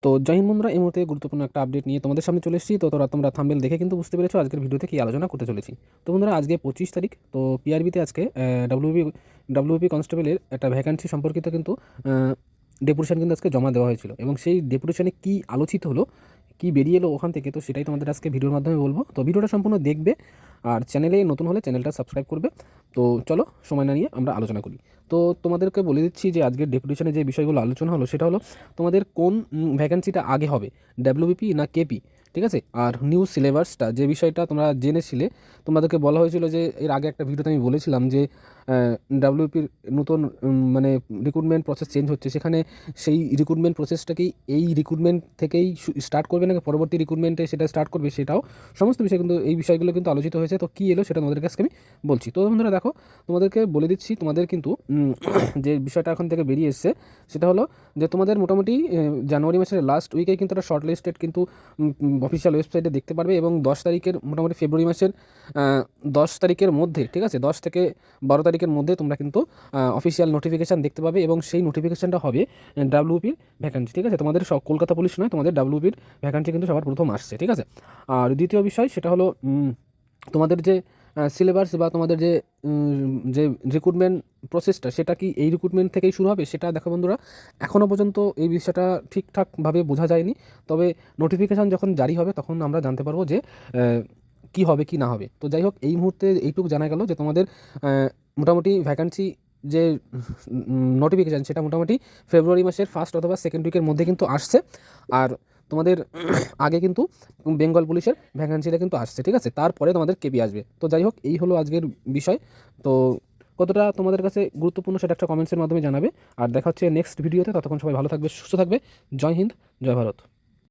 তো জয় হিন্দ বন্ধুরা, এই মুহূর্তে গুরুত্বপূর্ণ একটা আপডেট নিয়ে তোমাদের সামনে চলে এসেছি। তো তোমরা থাম্বনেল দেখে কিন্তু বুঝতে পেরেছো আজকের ভিডিওতে কী আলোচনা করতে চলেছি। তো বন্ধুরা, আজকে 25 তারিখ। তো পিআরবিতে আজকে ডাব্লিউবি কনস্টেবলের একটা ভ্যাকান্সি সম্পর্কিত কিন্তু ডেপুটেশন কিন্তু আজকে জমা দেওয়া হয়েছিল, এবং সেই ডেপুটেশনে কী আলোচিত হলো, কী বেরিয়ে এলো ওখান থেকে, তো সেটাই তোমাদের আজকে ভিডিওর মাধ্যমে বলবো। তো ভিডিওটা সম্পূর্ণ দেখবে, আর চ্যানেলে নতুন হলে চ্যানেলটা সাবস্ক্রাইব করবে। তো চলো সময় না নিয়ে আমরা আলোচনা করি। তো তোমাদেরকে বলে দিচ্ছি যে আজকের ডেপুটেশনে যে বিষয়গুলো আলোচনা হলো সেটা হলো তোমাদের কোন ভ্যাকেন্সিটা আগে হবে, ডাব্লিউবিপি না কেপি, ঠিক আছে। আর নিউ সিলেবাসটা যে বিষয়টা তোমরা জেনেছিলে, তোমাদেরকে বলা হয়েছিল যে এর আগে একটা ভিডিওতে আমি বলেছিলাম যে ডাব্লিউপির নতুন মানে রিক্রুটমেন্ট প্রসেস চেঞ্জ হচ্ছে, সেখানে সেই রিক্রুটমেন্ট প্রসেসটাকেই এই রিক্রুটমেন্ট থেকেই স্টার্ট করবে নাকি পরবর্তী রিক্রুটমেন্টে সেটা স্টার্ট করবে, সেটাও সমস্ত বিষয় কিন্তু এই বিষয়গুলো কিন্তু আলোচিত হয়েছে। তো কী এলো সেটা তোমাদের কাছে আমি বলছি। তো বন্ধুরা দেখো, তোমাদেরকে বলে দিচ্ছি, তোমাদের কিন্তু যে বিষয়টা এখন থেকে বেরিয়ে এসছে সেটা হলো যে তোমাদের মোটামুটি জানুয়ারি মাসের লাস্ট উইকে কিন্তু একটা শর্ট লিস্টেড কিন্তু অফিসিয়াল ওয়েবসাইটে দেখতে পারবে, এবং 10 তারিখের মোটামুটি ফেব্রুয়ারি মাসের 10 তারিখের মধ্যে, ঠিক আছে, 10 থেকে 12 তারিখের মধ্যে তোমরা কিন্তু অফিসিয়াল নোটিফিকেশান দেখতে পাবে, এবং সেই নোটিফিকেশানটা হবে ডাব্লিউপির ভ্যাকান্সি, ঠিক আছে। তোমাদের সব কলকাতা পুলিশ নয়, তোমাদের ডাব্লিউপির ভ্যাকান্সি কিন্তু সবার প্রথম আসছে, ঠিক আছে। আর দ্বিতীয় বিষয় সেটা হলো তোমাদের যে সিলেবাস বা তোমাদের যে যে রিক্রুটমেন্ট প্রসেসটা, সেটা কি এই রিক্রুটমেন্ট থেকেই শুরু হবে, সেটা দেখো বন্ধুরা, এখনও পর্যন্ত এই বিষয়টা ঠিকঠাকভাবে বোঝা যায়নি। তবে নোটিফিকেশান যখন জারি হবে তখন আমরা জানতে পারবো যে কি হবে কি না হবে। তো যাই হোক, এই মুহূর্তে এইটুকু জানা গেল যে তোমাদের মোটামুটি ভ্যাকান্সি যে নোটিফিকেশান সেটা মোটামুটি ফেব্রুয়ারি মাসের ফার্স্ট অথবা সেকেন্ড উইকের মধ্যে কিন্তু আসছে। আর তোমাদের আগে কিন্তু বেঙ্গল পুলিশের ভ্যাকান্সিটা কিন্তু আসছে, ঠিক আছে, তারপরে তোমাদের কেপি আসবে। তো যাই হোক, এই হলো আজকের বিষয়। তো কতটা তোমাদের কাছে গুরুত্বপূর্ণ সেটা একটা কমেন্টসের মাধ্যমে জানাবে। আর দেখা হচ্ছে নেক্সট ভিডিওতে। ততক্ষণ সবাই ভালো থাকবে, সুস্থ থাকবে। জয় হিন্দ, জয় ভারত।